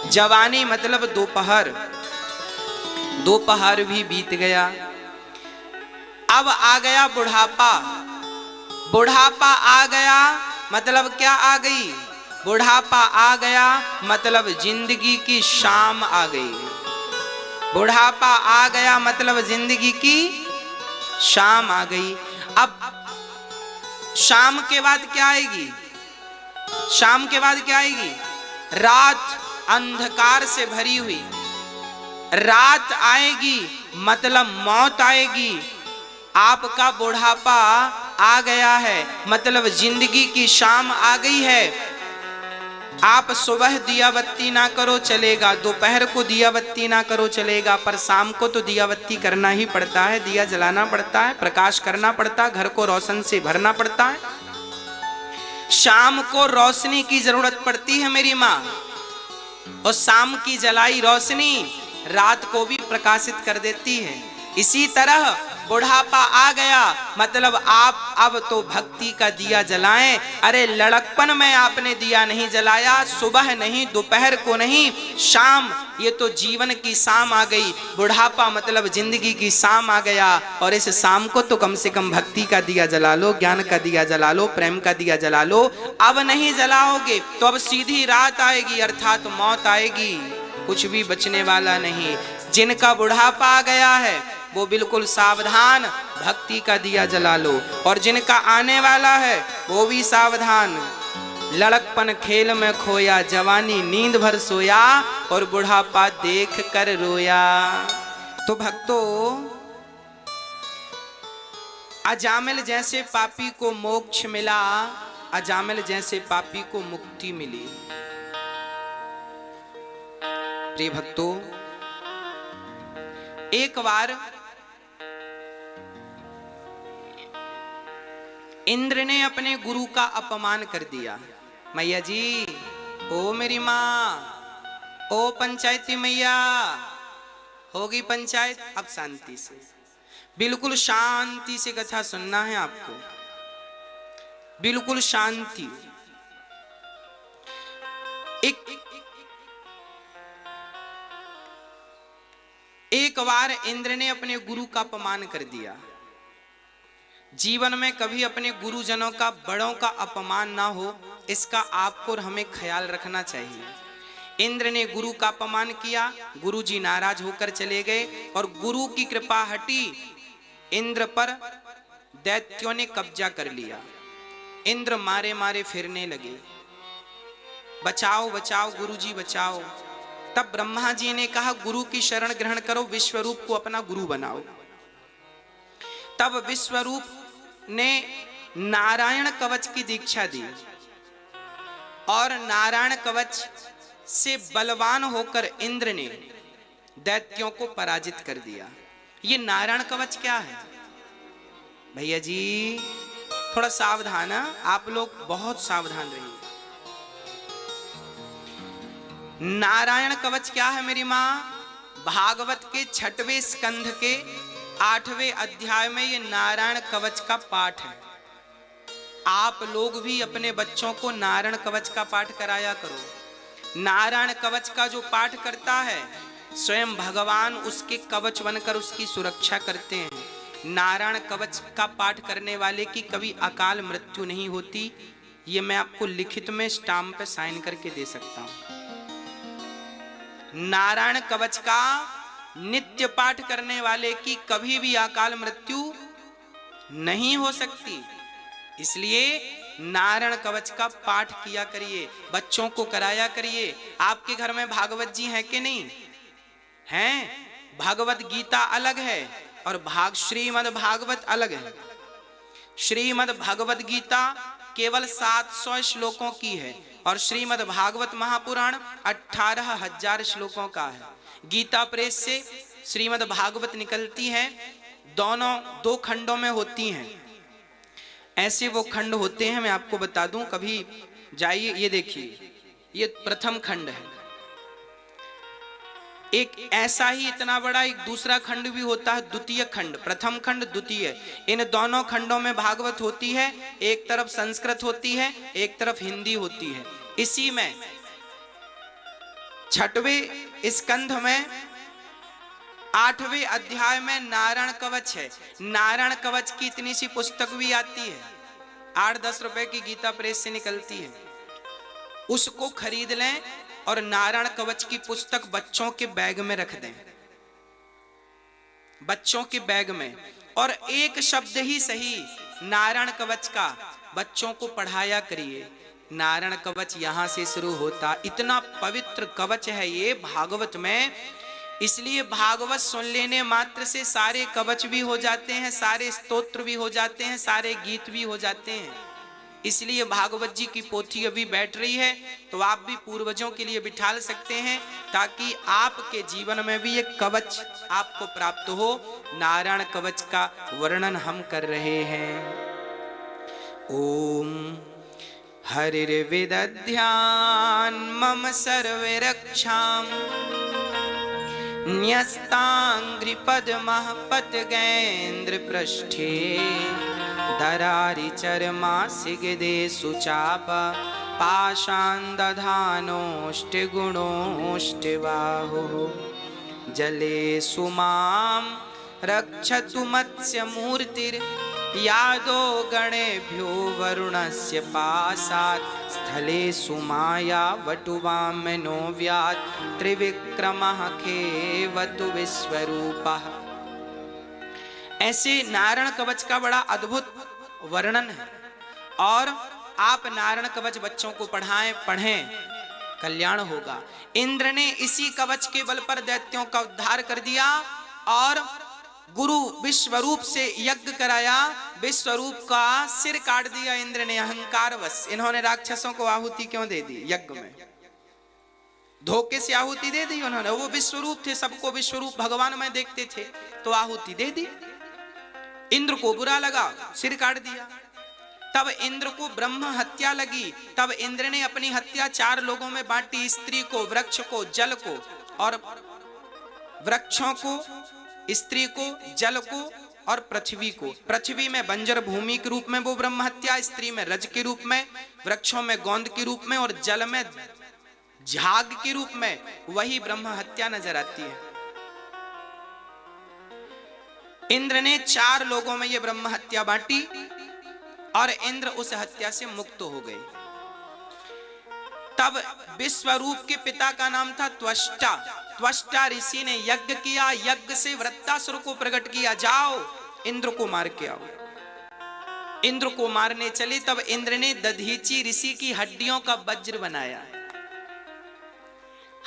जवानी मतलब दोपहर, दोपहर भी बीत गया। अब आ गया बुढ़ापा। बुढ़ापा आ गया मतलब क्या आ गई? बुढ़ापा आ गया मतलब जिंदगी की शाम आ गई। बुढ़ापा आ गया मतलब जिंदगी की शाम आ गई। अब शाम के बाद क्या आएगी? शाम के बाद क्या आएगी? रात अंधकार से भरी हुई रात आएगी, मतलब मौत आएगी। आपका बुढ़ापा आ गया है मतलब जिंदगी की शाम आ गई है। आप सुबह दिया बत्ती ना करो चलेगा, दोपहर को दिया बत्ती ना करो चलेगा, पर शाम को तो दिया बत्ती करना ही पड़ता है, दिया जलाना पड़ता है, प्रकाश करना पड़ता है, घर को रोशन से भरना पड़ता है। शाम को रोशनी की जरूरत पड़ती है मेरी माँ, और शाम की जलाई रोशनी रात को भी प्रकाशित कर देती है। इसी तरह बुढ़ापा आ गया मतलब आप अब तो भक्ति का दिया जलाएं। अरे लड़कपन में आपने दिया नहीं जलाया, सुबह नहीं, दोपहर को नहीं, शाम, ये तो जीवन की शाम आ गई। बुढ़ापा मतलब जिंदगी की शाम आ गया, और इस शाम को तो कम से कम भक्ति का दिया जला लो, ज्ञान का दिया जला लो, प्रेम का दिया जला लो। अब नहीं जलाओगे तो अब सीधी रात आएगी, अर्थात मौत आएगी, कुछ भी बचने वाला नहीं। जिनका बुढ़ापा आ गया है वो बिल्कुल सावधान, भक्ति का दिया जला लो, और जिनका आने वाला है वो भी सावधान। लड़कपन खेल में खोया, जवानी नींद भर सोया, और बुढ़ापा देख कर रोया। तो भक्तों, अजामिल जैसे पापी को मोक्ष मिला, अजामिल जैसे पापी को मुक्ति मिली। प्रिय भक्तों, एक बार इंद्र ने अपने गुरु का अपमान कर दिया। मैया जी, ओ मेरी माँ, ओ पंचायती मैया, होगी पंचायत, अब शांति से, बिल्कुल शांति से कथा सुनना है आपको, बिल्कुल शांति। एक बार इंद्र ने अपने गुरु का अपमान कर दिया। जीवन में कभी अपने गुरुजनों का, बड़ों का अपमान ना हो, इसका आपको और हमें ख्याल रखना चाहिए। इंद्र ने गुरु का अपमान किया, गुरु जी नाराज होकर चले गए, और गुरु की कृपा हटी, इंद्र पर दैत्यों ने कब्जा कर लिया। इंद्र मारे मारे फिरने लगे, बचाओ बचाओ गुरु जी बचाओ। तब ब्रह्मा जी ने कहा गुरु की शरण ग्रहण करो, विश्वरूप को अपना गुरु बनाओ। तब विश्वरूप ने नारायण कवच की दीक्षा दी, और नारायण कवच से बलवान होकर इंद्र ने दैत्यों को पराजित कर दिया। ये नारायण कवच क्या है भैया जी? थोड़ा सावधान है आप लोग, बहुत सावधान रहिए। नारायण कवच क्या है मेरी माँ? भागवत के 6वें स्कंध के 8वें अध्याय में ये नारायण कवच का पाठ है। आप लोग भी अपने बच्चों को नारायण कवच का पाठ कराया करो। नारायण कवच का जो पाठ करता है, स्वयं भगवान उसके कवच बनकर उसकी सुरक्षा करते हैं। नारायण कवच का पाठ करने वाले की कभी अकाल मृत्यु नहीं होती। ये मैं आपको लिखित में स्टाम्प पे साइन करके दे सकता हूं। नारायण कवच का नित्य पाठ करने वाले की कभी भी अकाल मृत्यु नहीं हो सकती। इसलिए नारायण कवच का पाठ किया करिए, बच्चों को कराया करिए। आपके घर में भागवत जी हैं कि नहीं हैं? भागवत गीता अलग है और श्रीमद् भागवत अलग है। श्रीमद् भागवत गीता केवल 700 श्लोकों की है, और श्रीमद् भागवत महापुराण 18,000 श्लोकों का है। गीता प्रेस से श्रीमद् भागवत निकलती है, दोनों 2 खंडों में होती हैं। ऐसे वो खंड होते हैं, मैं आपको बता दूं, कभी जाइए, ये देखिए, ये प्रथम खंड है। एक ऐसा ही इतना बड़ा एक दूसरा खंड भी होता है, द्वितीय खंड। प्रथम खंड, द्वितीय, इन दोनों खंडों में भागवत होती है। एक तरफ संस्कृत होती है, एक तरफ हिंदी होती है। इसी में छठवें स्कंध में 8वें अध्याय में नारायण कवच है। नारायण कवच की इतनी सी पुस्तक भी आती है, 8-10 रुपए की गीता प्रेस से निकलती है, उसको खरीद लें और नारायण कवच की पुस्तक बच्चों के बैग में रख दें, बच्चों के बैग में, और एक शब्द ही सही नारायण कवच का बच्चों को पढ़ाया करिए। नारायण कवच यहां से शुरू होता, इतना पवित्र कवच है ये भागवत में। इसलिए भागवत सुन लेने मात्र से सारे कवच भी हो जाते हैं, सारे स्तोत्र भी हो जाते हैं, सारे गीत भी हो जाते हैं। इसलिए भागवत जी की पोथी अभी बैठ रही है, तो आप भी पूर्वजों के लिए बिठा सकते हैं, ताकि आपके जीवन में भी एक कवच आपको प्राप्त हो। नारायण कवच का वर्णन हम कर रहे हैं। ओम हरिर्विदध्यान मम सर्वे रक्षाम न्यस्तांग्रिपद्मः पतगेन्द्र पृष्ठे दरारि चर्मासिगदे सुचाप पाषाण दधानोष्टिगुणोष्टिबाहुः जले सुमां रक्षतु मत्स्यमूर्तिर्यादो गणेभ्यो वरुणस्य पासात् स्थले सुमाया वटुवामनो व्यात् त्रिविक्रमः खेवतु विश्वरूपः। ऐसे नारायण कवच का बड़ा अद्भुत वर्णन है, और आप नारायण कवच बच्चों को पढ़ें, कल्याण होगा। इंद्र ने इसी कवच के बल पर दैत्यों का उद्धार कर दिया और गुरु विश्वरूप से यज्ञ कराया, विश्वरूप का सिर काट दिया इंद्र ने अहंकारवश। इन्होंने राक्षसों को आहुति क्यों दे दी? यज्ञ में धोखे से आहुति दे दी उन्होंने। वो विश्वरूप थे, सबको विश्वरूप भगवान में देखते थे, तो आहुति दे दी। इंद्र को बुरा लगा, सिर काट दिया। तब इंद्र को ब्रह्म हत्या लगी, तब इंद्र ने अपनी हत्या 4 लोगों में बांटी, स्त्री को, वृक्ष को, जल को, और वृक्षों को, स्त्री को, जल को और पृथ्वी को। पृथ्वी में बंजर भूमि के रूप में वो ब्रह्म हत्या, स्त्री में रज के रूप में, वृक्षों में गोंद के रूप में और जल में झाग के रूप में वही ब्रह्म हत्या नजर आती है। इंद्र ने 4 लोगों में ये ब्रह्म हत्या बांटी और इंद्र उस हत्या से मुक्त हो गए। तब विश्वरूप के पिता का नाम था त्वष्टा। त्वष्टा ऋषि ने यज्ञ किया, यज्ञ से वृत्तासुर को प्रकट किया, जाओ इंद्र को मार के आओ। इंद्र को मारने चले, तब इंद्र ने दधीची ऋषि की हड्डियों का वज्र बनाया।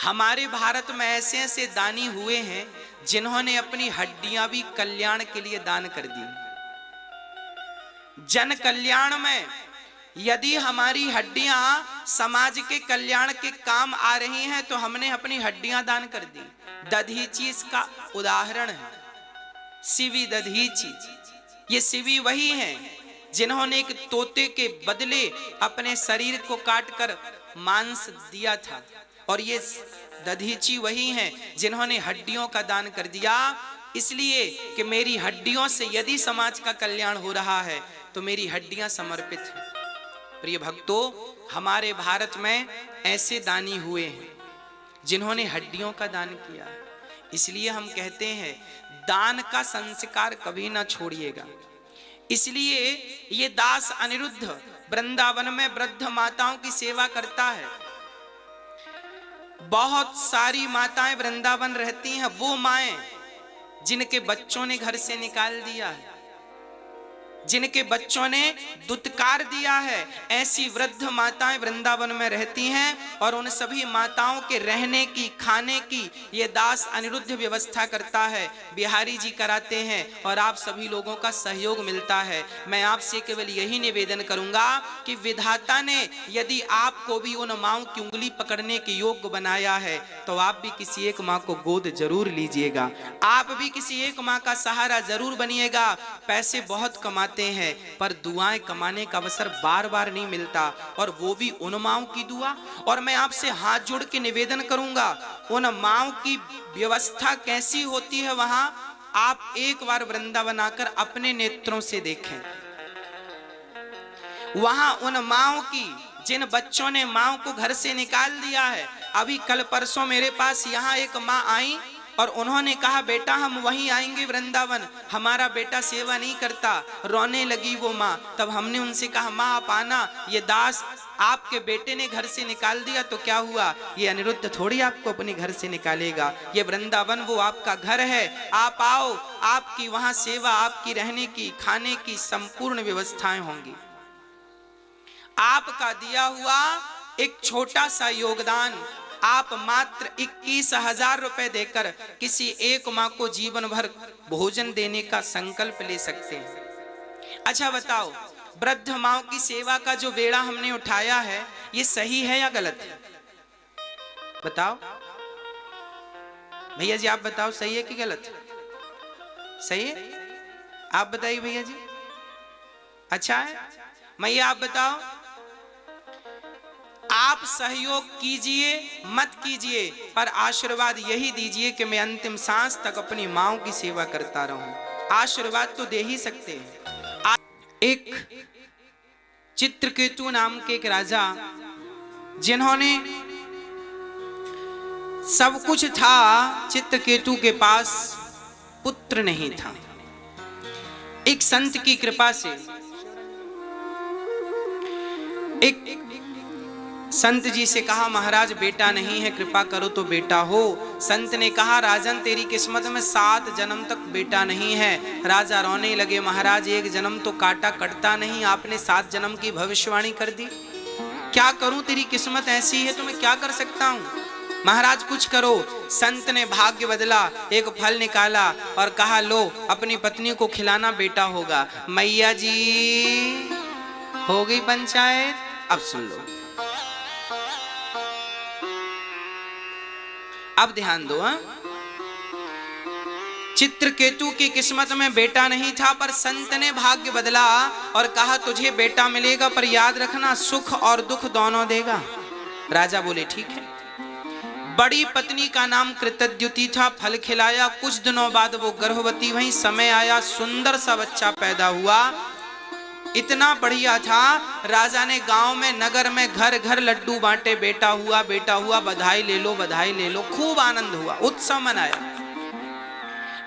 हमारे भारत में ऐसे ऐसे दानी हुए हैं जिन्होंने अपनी हड्डियां भी कल्याण के लिए दान कर दी। जन कल्याण में यदि हमारी हड्डियां समाज के कल्याण के काम आ रही हैं, तो हमने अपनी हड्डियां दान कर दी। दधीची इसका उदाहरण है, शिवी दधीची। ये शिवी वही हैं जिन्होंने एक तोते के बदले अपने शरीर को काटकर मांस दिया था, और ये दधीची वही हैं जिन्होंने हड्डियों का दान कर दिया। इसलिए कि मेरी हड्डियों से यदि समाज का कल्याण हो रहा है तो मेरी हड्डियां समर्पित हैं। प्रिय भक्तों, हमारे भारत में ऐसे दानी हुए हैं जिन्होंने हड्डियों का दान किया। इसलिए हम कहते हैं दान का संस्कार कभी ना छोड़िएगा। इसलिए ये दास अनिरुद्ध वृंदावन में वृद्ध माताओं की सेवा करता है। बहुत सारी माताएं वृंदावन रहती हैं, वो माएं जिनके बच्चों ने घर से निकाल दिया है, जिनके बच्चों ने दुत्कार दिया है, ऐसी वृद्ध माताएं वृंदावन में रहती हैं। और उन सभी माताओं के रहने की, खाने की ये दास अनिरुद्ध व्यवस्था करता है। बिहारी जी कराते हैं और आप सभी लोगों का सहयोग मिलता है। मैं आपसे केवल यही निवेदन करूंगा कि विधाता ने यदि आपको भी उन माँओं की उंगली पकड़ने के योग्य बनाया है, तो आप भी किसी एक माँ को गोद जरूर लीजिएगा, आप भी किसी एक माँ का सहारा जरूर बनिएगा। पैसे बहुत कमाते हैं, पर दुआएं कमाने का अवसर बार बार नहीं मिलता, और वो भी उन माँओं की दुआ। और मैं आपसे हाथ जोड़ के निवेदन करूंगा, उन माँओं की व्यवस्था कैसी होती है वहां, आप एक बार वृंदावन आकर अपने नेत्रों से देखें। वहां उन माँओं की, जिन बच्चों ने माँओं को घर से निकाल दिया है, अभी कल परसों मेरे पास यहाँ एक माँ आई और उन्होंने कहा बेटा हम वहीं आएंगे वृंदावन, हमारा बेटा सेवा नहीं करता। रोने लगी वो माँ। तब हमने उनसे कहा माँ आप आना, ये दास आपके बेटे ने घर से निकाल दिया तो क्या हुआ, ये अनिरुद्ध थोड़ी आपको अपने घर से निकालेगा, ये वृंदावन वो आपका घर है, आप आओ, आपकी वहां सेवा, आपकी रहने की खाने की संपूर्ण व्यवस्थाएं होंगी। आपका दिया हुआ एक छोटा सा योगदान, आप मात्र 21,000 रुपए देकर किसी एक माँ को जीवन भर भोजन देने का संकल्प ले सकते हैं। अच्छा बताओ, वृद्ध माँ की सेवा का जो बेड़ा हमने उठाया है ये सही है या गलत है? बताओ भैया जी, आप बताओ सही है कि गलत है? सही है, आप बताइए भैया जी। अच्छा है, मैया आप बताओ। आप सहयोग कीजिए मत कीजिए, पर आशीर्वाद यही दीजिए कि मैं अंतिम सांस तक अपनी मां की सेवा करता रहूं। आशीर्वाद तो दे ही सकते हैं। एक चित्रकेतु नाम के एक राजा, जिन्होंने सब कुछ था, चित्रकेतु के पास पुत्र नहीं था। एक संत की कृपा से, एक संत जी से कहा महाराज बेटा नहीं है, कृपा करो तो बेटा हो। संत ने कहा राजन तेरी किस्मत में 7 जन्म तक बेटा नहीं है। राजा रोने लगे, महाराज एक जन्म तो काटा कटता नहीं, आपने 7 जन्म की भविष्यवाणी कर दी, क्या करूं, तेरी किस्मत ऐसी है तो मैं क्या कर सकता हूं, महाराज कुछ करो। संत ने भाग्य बदला, एक फल निकाला और कहा लो अपनी पत्नी को खिलाना, बेटा होगा। मैया जी हो गई पंचायत। अब सुन लो, अब ध्यान दो। चित्रकेतु की किस्मत में बेटा नहीं था, पर संत ने भाग्य बदला और कहा तुझे बेटा मिलेगा, पर याद रखना सुख और दुख दोनों देगा। राजा बोले ठीक है। बड़ी पत्नी का नाम कृतद्युति था, फल खिलाया, कुछ दिनों बाद वो गर्भवती हुई, समय आया, सुंदर सा बच्चा पैदा हुआ, इतना बढ़िया था। राजा ने गांव में नगर में घर घर लड्डू बांटे, बेटा हुआ बेटा हुआ, बधाई ले लो बधाई ले लो, खूब आनंद हुआ, उत्सव मनाया।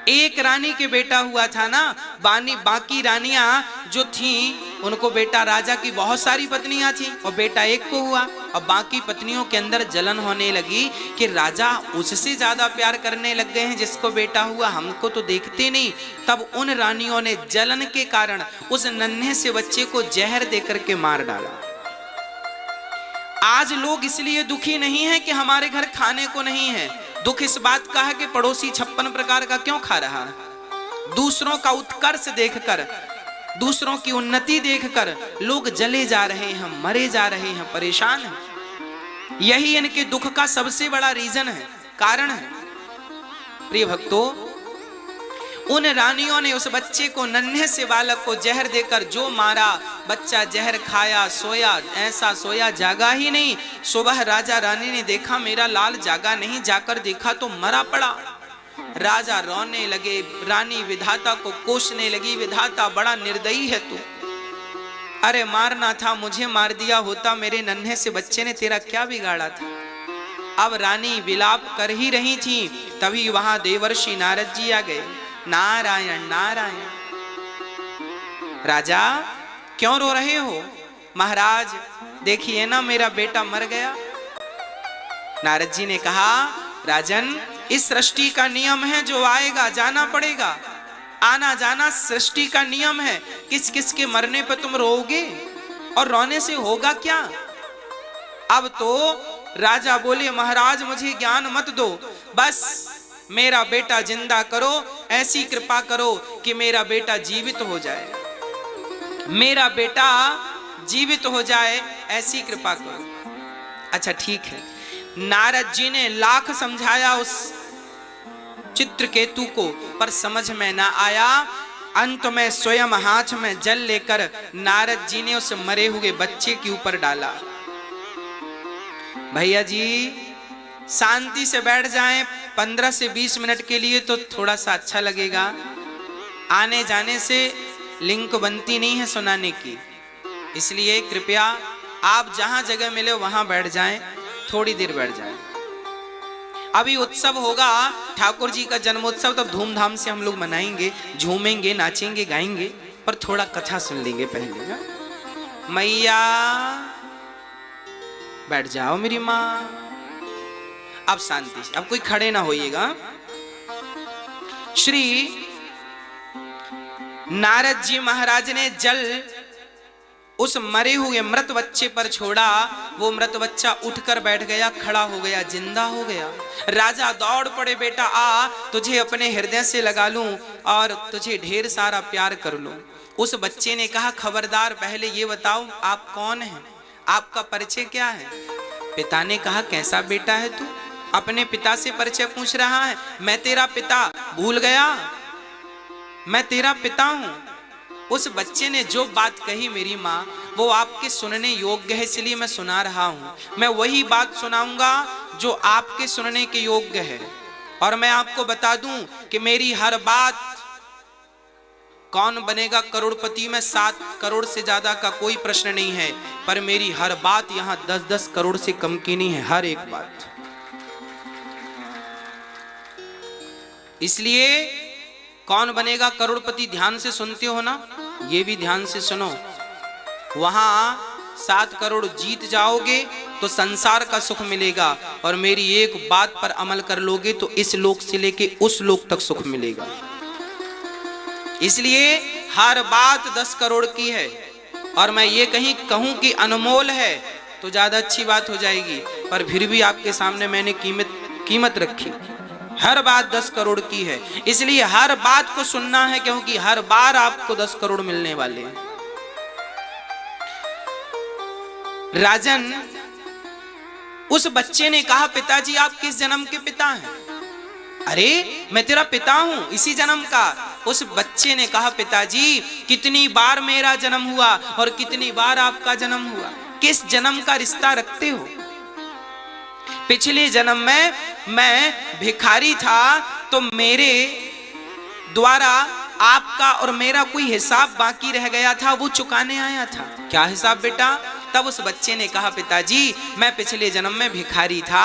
एक रानी के बेटा हुआ था ना, बाकी रानियां जो थीं उनको बेटा, राजा की बहुत सारी पत्नियां थीं और बेटा एक को हुआ। और बाकी पत्नियों के अंदर जलन होने लगी कि राजा उससे ज्यादा प्यार करने लग गए हैं जिसको बेटा हुआ, हमको तो देखते नहीं। तब उन रानियों ने जलन के कारण उस नन्हे से बच्चे को जहर देकर के मार डाला। आज लोग इसलिए दुखी नहीं है कि हमारे घर खाने को नहीं है, दुख इस बात का है कि पड़ोसी 56 प्रकार का क्यों खा रहा है। दूसरों का उत्कर्ष देखकर, दूसरों की उन्नति देखकर लोग जले जा रहे हैं, मरे जा रहे हैं, परेशान हैं। यही इनके दुख का सबसे बड़ा रीजन है, कारण है। प्रिय भक्तों, उन रानियों ने उस बच्चे को, नन्हे से बालक को जहर देकर जो मारा, बच्चा जहर खाया, सोया, ऐसा सोया जागा ही नहीं। सुबह राजा रानी ने देखा मेरा लाल जागा नहीं, जाकर देखा तो मरा पड़ा। राजा रोने लगे, रानी विधाता को कोसने लगी, विधाता बड़ा निर्दयी है तू, अरे मारना था मुझे मार दिया होता, मेरे नन्हे से बच्चे ने तेरा क्या बिगाड़ा था। अब रानी विलाप कर ही रही थी, तभी वहां देवर्षि नारद जी आ गए। नारायण नारायण। राजा क्यों रो रहे हो? महाराज देखिए ना मेरा बेटा मर गया। नारद जी ने कहा राजन, इस सृष्टि का नियम है, जो आएगा जाना पड़ेगा, आना जाना सृष्टि का नियम है। किस किस के मरने पर तुम रोओगे और रोने से होगा क्या? अब तो राजा बोले महाराज मुझे ज्ञान मत दो, बस मेरा बेटा जिंदा करो, ऐसी कृपा करो कि मेरा बेटा जीवित हो जाए, मेरा बेटा जीवित हो जाए, ऐसी कृपा करो। अच्छा ठीक है। नारद जी ने लाख समझाया उस चित्रकेतु को, पर समझ में ना आया। अंत में स्वयं हाथ में जल लेकर नारद जी ने उस मरे हुए बच्चे के ऊपर डाला। भैया जी शांति से बैठ जाएं 15 से 20 मिनट के लिए तो थोड़ा सा अच्छा लगेगा। आने जाने से लिंक बनती नहीं है सुनाने की, इसलिए कृपया आप जहां जगह मिले वहां बैठ जाएं, थोड़ी देर बैठ जाएं। अभी उत्सव होगा ठाकुर जी का जन्मोत्सव, तब धूमधाम से हम लोग मनाएंगे, झूमेंगे, नाचेंगे, गाएंगे, पर थोड़ा कथा सुन लेंगे पहले। ना मैया बैठ जाओ मेरी माँ, अब शांति से, अब कोई खड़े ना होइएगा। श्री नारद जी महाराज ने जल उस मरे हुए मृत बच्चे पर छोड़ा। वो मृत बच्चा उठकर बैठ गया, खड़ा हो गया, जिंदा हो गया। राजा दौड़ पड़े, बेटा आ, तुझे अपने हृदय से लगा लूं और तुझे ढेर सारा प्यार कर लूं। उस बच्चे ने कहा, खबरदार, पहले ये बताओ आप कौन हैं, आपका परिचय क्या है? पिता ने कहा, कैसा बेटा है तू, अपने पिता से परिचय पूछ रहा है? मैं तेरा पिता भूल गया, मैं तेरा पिता हूं। उस बच्चे ने जो बात कही मेरी माँ, वो आपके सुनने योग्य है, इसलिए मैं सुना रहा हूं। मैं वही बात सुनाऊंगा जो आपके सुनने के योग्य है। और मैं आपको बता दूं कि मेरी हर बात, कौन बनेगा करोड़पति में 7 करोड़ से ज्यादा का कोई प्रश्न नहीं है, पर मेरी हर बात यहां 10-10 करोड़ से कम की नहीं है, हर एक बात। इसलिए कौन बनेगा करोड़पति ध्यान से सुनते हो ना, ये भी ध्यान से सुनो। वहां 7 करोड़ जीत जाओगे तो संसार का सुख मिलेगा, और मेरी एक बात पर अमल कर लोगे तो इस लोक से लेके उस लोक तक सुख मिलेगा। इसलिए हर बात 10 करोड़ की है, और मैं ये कहीं कहूं कि अनमोल है तो ज्यादा अच्छी बात हो जाएगी, पर फिर भी आपके सामने मैंने कीमत रखी। हर बात 10 करोड़ की है, इसलिए हर बात को सुनना है, क्योंकि हर बार आपको 10 करोड़ मिलने वाले हैं। राजन, उस बच्चे ने कहा, पिताजी आप किस जन्म के पिता हैं? अरे मैं तेरा पिता हूं, इसी जन्म का। उस बच्चे ने कहा, पिताजी कितनी बार मेरा जन्म हुआ और कितनी बार आपका जन्म हुआ, किस जन्म का रिश्ता रखते हो? पिछले जन्म में मैं भिखारी था, तो मेरे द्वारा आपका और मेरा कोई हिसाब बाकी रह गया था, वो चुकाने आया था। क्या हिसाब बेटा? तब उस बच्चे ने कहा, पिताजी मैं पिछले जन्म में भिखारी था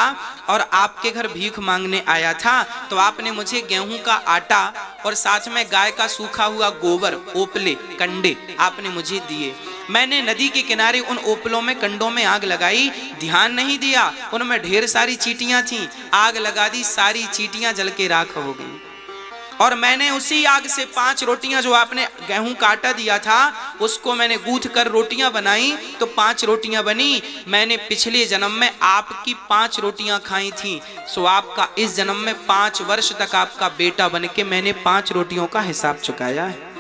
और आपके घर भीख मांगने आया था, तो आपने मुझे गेहूं का आटा और साथ में गाय का सूखा हुआ गोबर, ओपले, कंडे आपने मुझे दिए। मैंने नदी के किनारे उन ओपलों में, कंडों में आग लगाई, ध्यान नहीं दिया, उनमें ढेर सारी चींटियां थीं, आग लगा दी, सारी चींटियां जल के राख हो गई। और मैंने उसी आग से 5 रोटियां, जो आपने गेहूं का आटा दिया था, उसको मैंने गूंथ कर रोटियां बनाई, तो 5 रोटियां बनी। मैंने पिछले जन्म में आपकी 5 रोटियां खाई थी, सो आपका इस जन्म में 5 वर्ष तक आपका बेटा बन के मैंने 5 रोटियों का हिसाब चुकाया है।